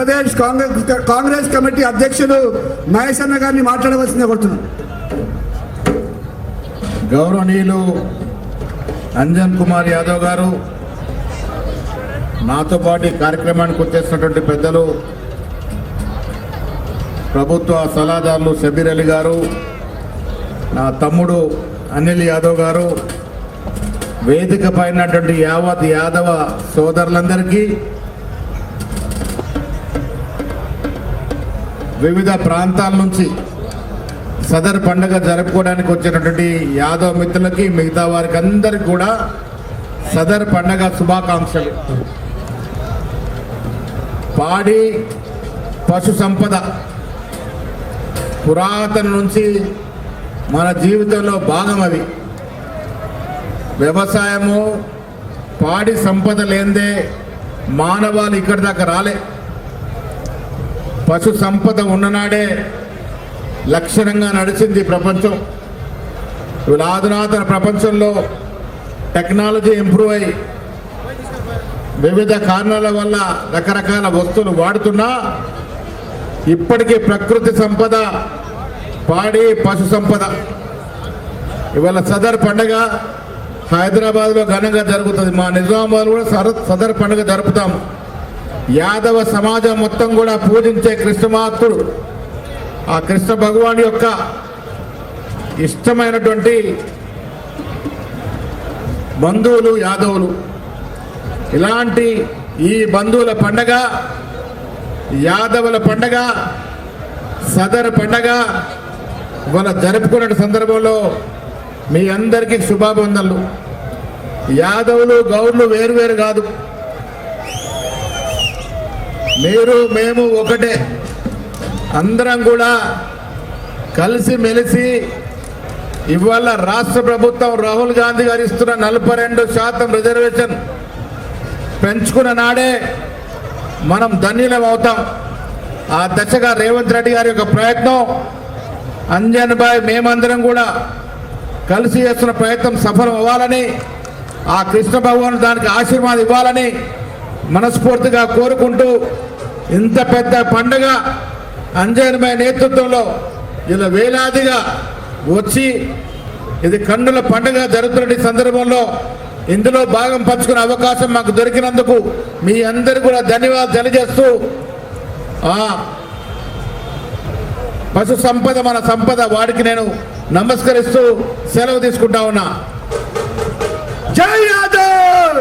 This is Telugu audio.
ప్రదేశ్ కాంగ్రెస్ కమిటీ అధ్యక్షులు మహేష్ అన్న గారిని మాట్లాడవలసిందిగా కోరుతున్నాను. గౌరవనీయులు అంజన్ కుమార్ యాదవ్ గారు, నాతో పాటు ఈ కార్యక్రమానికి వచ్చేసినటువంటి పెద్దలు, ప్రభుత్వ సలహాదారులు షబీర్ అలీ గారు, నా తమ్ముడు అనిల్ యాదవ్ గారు, వేదిక పైనటువంటి యావత్ యాదవ సోదరులందరికీ, వివిధ ప్రాంతాల నుంచి సదర్ పండుగ జరుపుకోవడానికి వచ్చినటువంటి యాదవ్ మిత్రులకి, మిగతా వారికి అందరికీ కూడా సదర్ పండుగ శుభాకాంక్షలు. పాడి పశు సంపద పురాతన నుంచి మన జీవితంలో భాగం. అది వ్యవసాయము, పాడి సంపద లేనిదే మానవాళి ఇక్కడి దాకా రాలే. పశు సంపద ఉన్ననాడే లక్షణంగా నడిచింది ప్రపంచం. ఇవాళ ఆధునాతన ప్రపంచంలో టెక్నాలజీ ఇంప్రూవ్ అయ్యి వివిధ కారణాల వల్ల రకరకాల వస్తువులు వాడుతున్నా ఇప్పటికీ ప్రకృతి సంపద, పాడి పశు సంపద. ఇవాళ సదర్ పండుగ హైదరాబాద్లో ఘనంగా జరుగుతుంది. మా నిజామాబాద్ కూడా సదర్ పండుగ జరుపుతాము. యాదవ సమాజం మొత్తం కూడా పూజించే కృష్ణమాత్రుడు, ఆ కృష్ణ భగవాన్ యొక్క ఇష్టమైనటువంటి బంధువులు యాదవులు. ఇలాంటి ఈ బంధువుల పండగ, యాదవుల పండగ, సదర్ పండగ ఇవాళ జరుపుకునే సందర్భంలో మీ అందరికీ శుభాభివందనలు. యాదవులు గౌడ్లు వేరువేరు కాదు, మీరు మేము ఒకటే. అందరం కూడా కలిసి మెలిసి ఇవాళ రాష్ట్ర ప్రభుత్వం రాహుల్ గాంధీ గారు ఇస్తున్న 42% రిజర్వేషన్ పెంచుకున్న నాడే మనం ధన్యులం అవుతాం. ఆ దశగా రేవంత్ రెడ్డి గారి యొక్క ప్రయత్నం, అంజన్ భాయ్ మేమందరం కూడా కలిసి చేస్తున్న ప్రయత్నం సఫలం అవ్వాలని, ఆ కృష్ణ భగవాన్ దానికి ఆశీర్వాదం ఇవ్వాలని మనస్ఫూర్తిగా కోరుకుంటూ, ఇంత పెద్ద పండుగ అంజన్ భాయ్ నేతృత్వంలో ఇలా వేలాదిగా వచ్చి ఇది కన్నుల పండుగ జరుగుతున్న సందర్భంలో ఇందులో భాగం పంచుకునే అవకాశం మాకు దొరికినందుకు మీ అందరికీ కూడా ధన్యవాదాలు తెలియజేస్తూ, పశు సంపద మన సంపద, వాడికి నేను నమస్కరిస్తూ సెలవు తీసుకుంటా ఉన్నా. జై యాదవ్.